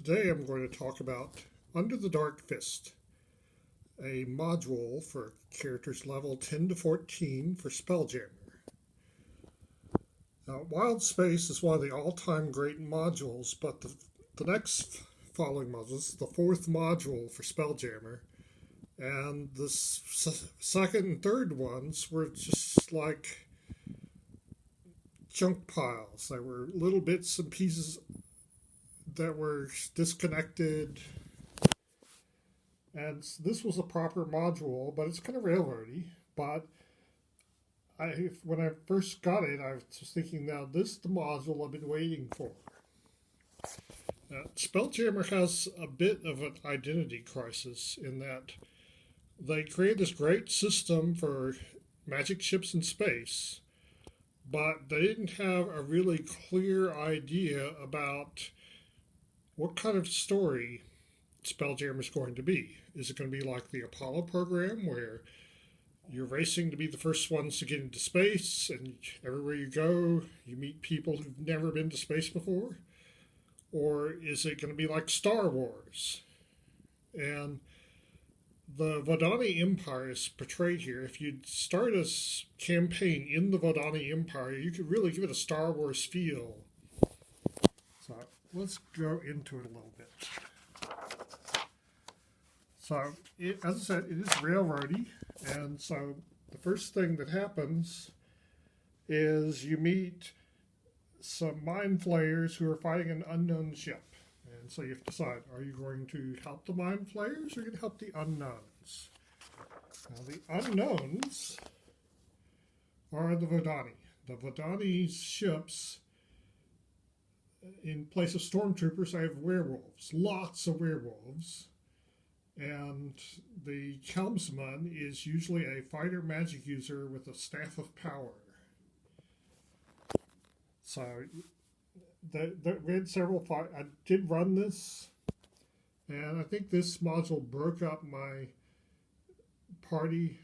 Today I'm going to talk about Under the Dark Fist, a module for characters level 10 to 14 for Spelljammer. Now, Wild Space is one of the all-time great modules, but the next following modules, the fourth module for Spelljammer, and the second and third ones were just like junk piles. They were little bits and pieces that were disconnected, and this was a proper module, but it's kind of railroady. But when I first got it, I was thinking, now this is the module I've been waiting for. Spelljammer has a bit of an identity crisis in that they created this great system for magic ships in space, but they didn't have a really clear idea about what kind of story Spelljammer is going to be. Is it going to be like the Apollo program, where you're racing to be the first ones to get into space, and everywhere you go, you meet people who've never been to space before? Or is it going to be like Star Wars? And the Vodani Empire is portrayed here. If you start a campaign in the Vodani Empire, you could really give it a Star Wars feel. So let's go into it a little bit. So, as I said, it is railroady, and so the first thing that happens is you meet some mind flayers who are fighting an unknown ship. And so you have to decide, are you going to help the mind flayers or are you going to help the unknowns? Now, the unknowns are the Vodani. The Vodani ships, in place of stormtroopers, I have werewolves, lots of werewolves. And the helmsman is usually a fighter magic user with a staff of power. So we had several fights. I did run this, and I think this module broke up my party,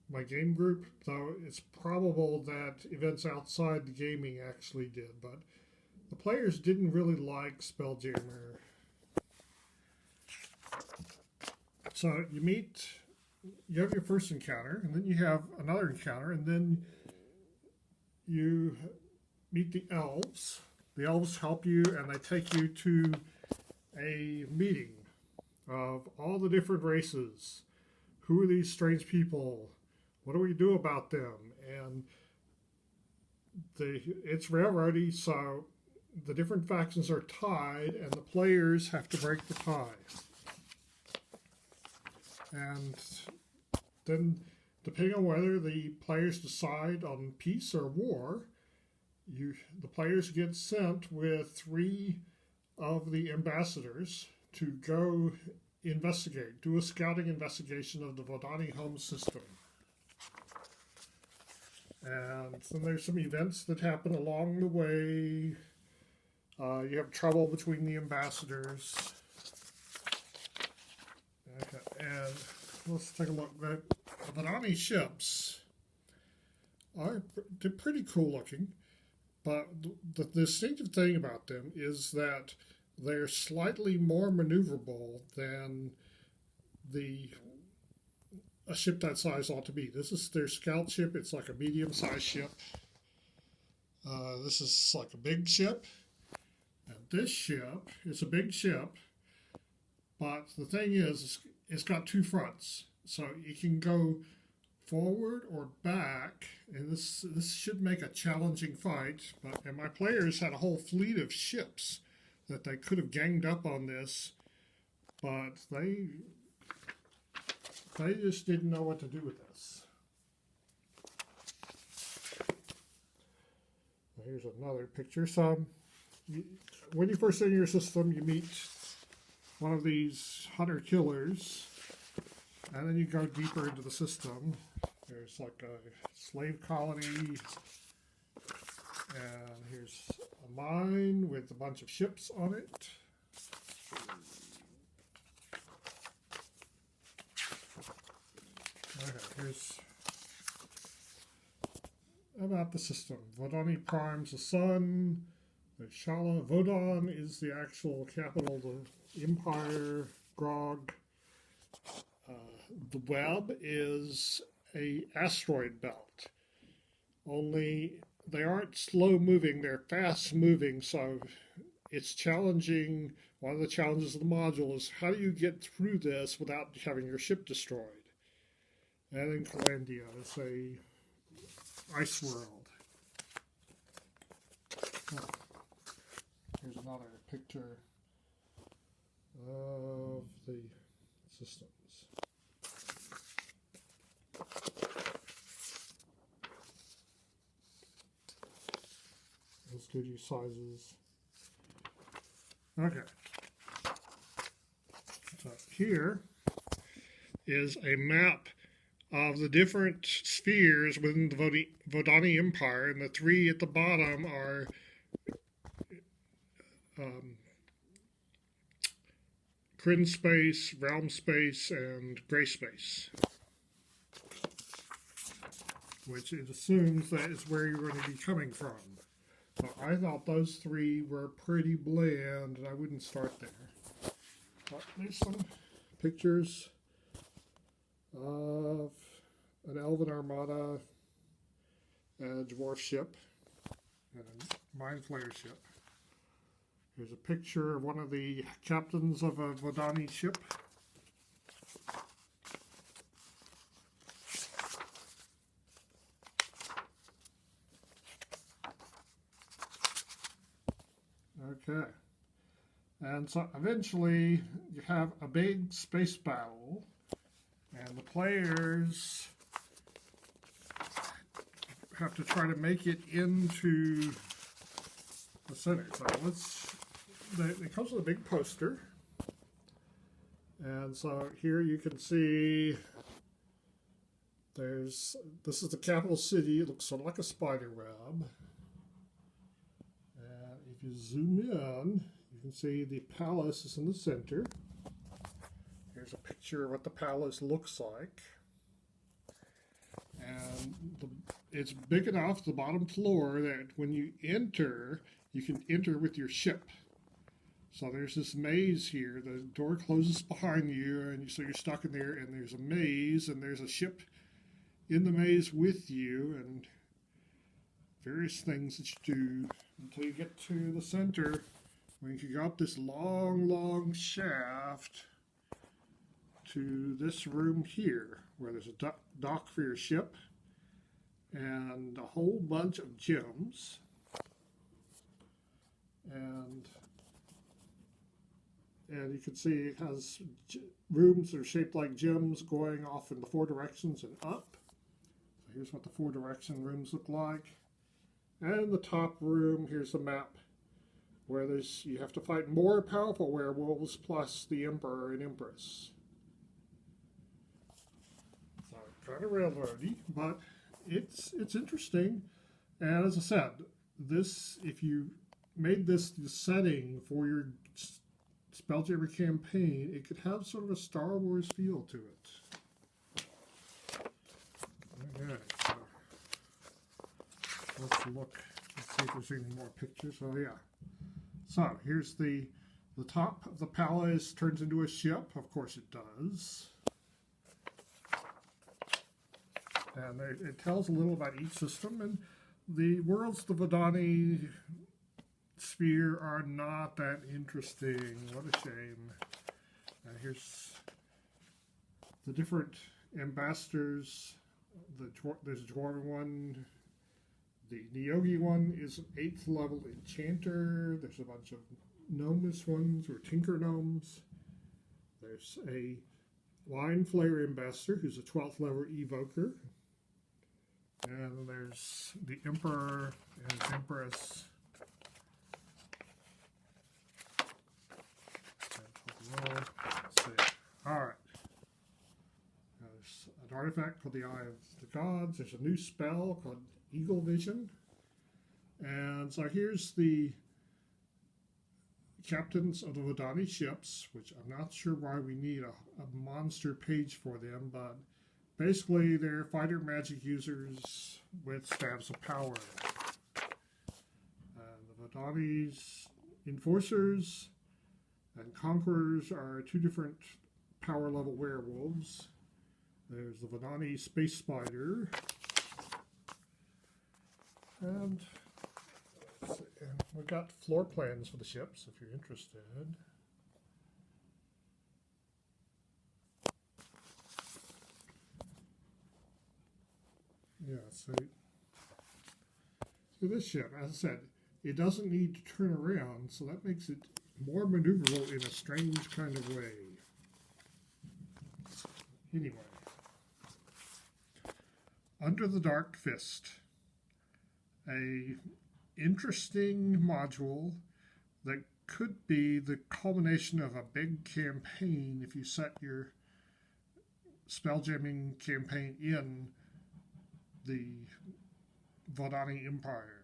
my game group, though it's probable that events outside the gaming actually did. But the players didn't really like Spelljammer. So you have your first encounter, and then you have another encounter, and then you meet the elves. The elves help you, and they take you to a meeting of all the different races. Who are these strange people? What do we do about them? And it's railroady, so the different factions are tied, and the players have to break the tie. And then, depending on whether the players decide on peace or war, the players get sent with 3 of the ambassadors to go investigate, do a scouting investigation of the Vodani home system. And then there's some events that happen along the way. You have trouble between the ambassadors. Okay, and let's take a look. The Vodani ships they're pretty cool looking, but the distinctive thing about them is that they're slightly more maneuverable than a ship that size ought to be. This is their scout ship. It's like a medium-sized ship. This is like a big ship. And this ship is a big ship, but the thing is, it's got 2 fronts. So it can go forward or back, and this should make a challenging fight. And my players had a whole fleet of ships that they could have ganged up on this, but they just didn't know what to do with this. Here's another picture. So when you first enter your system, you meet one of these hunter-killers, and then you go deeper into the system. There's like a slave colony, and here's a mine with a bunch of ships on it. Okay, here's about the system. Vodani primes the sun. Shala Vodon is the actual capital of the empire. Grog. The web is a asteroid belt. Only they aren't slow moving, they're fast moving, so it's challenging. One of the challenges of the module is how do you get through this without having your ship destroyed? And then Calandia is a ice world. Here's another picture of the systems. Let's give you sizes. Okay. So here is a map of the different spheres within the Vodani Empire, and the three at the bottom are Kryn space, realm space, and gray space, which it assumes that is where you're going to be coming from. So I thought those three were pretty bland, and I wouldn't start there. But there's some pictures of an Elven Armada, and a Dwarf ship, and a Mind Flayer ship. Here's a picture of one of the captains of a Vodani ship. Okay. And so eventually you have a big space battle, and the players have to try to make it into the center. So it comes with a big poster. And so here you can see this is the capital city. It looks sort of like a spider web. And if you zoom in, you can see the palace is in the center. Here's a picture of what the palace looks like. And it's big enough, the bottom floor, that when you enter, you can enter with your ship. So there's this maze here. The door closes behind you, and so you're stuck in there, and there's a maze, and there's a ship in the maze with you, and various things that you do until you get to the center, when you go up this long, long shaft to this room here, where there's a dock for your ship, and a whole bunch of gems. And you can see it has rooms that are shaped like gems going off in the four directions and up. So here's what the four direction rooms look like. And in the top room, here's a map where you have to fight more powerful werewolves plus the Emperor and Empress. So kind of railroady, but it's interesting. And as I said, if you made this the setting for your Spelljammer campaign, it could have sort of a Star Wars feel to it. Okay, so let's see if there's any more pictures. Oh yeah. So here's the top of the palace turns into a ship. Of course it does. And it tells a little about each system, and the worlds of the Vodani sphere are not that interesting. What a shame. And here's the different ambassadors. There's a Dwarven one. The Neogi one is an 8th level enchanter. There's a bunch of gnomes ones, or tinker gnomes. There's a Mind Flayer ambassador who's a 12th level evoker. And there's the Emperor and Empress. Let's see. Alright. There's an artifact called the Eye of the Gods. There's a new spell called Eagle Vision. And so here's the captains of the Vodani ships, which I'm not sure why we need a monster page for them, but basically they're fighter magic users with staves of power. The Vadani's Enforcers and Conquerors are two different power level werewolves. There's the Vadani Space Spider. And we've got floor plans for the ships if you're interested. Yeah, so this ship, as I said, it doesn't need to turn around, so that makes it more maneuverable in a strange kind of way. Anyway, Under the Dark Fist, a interesting module that could be the culmination of a big campaign if you set your spelljamming campaign in the Vadani Empire.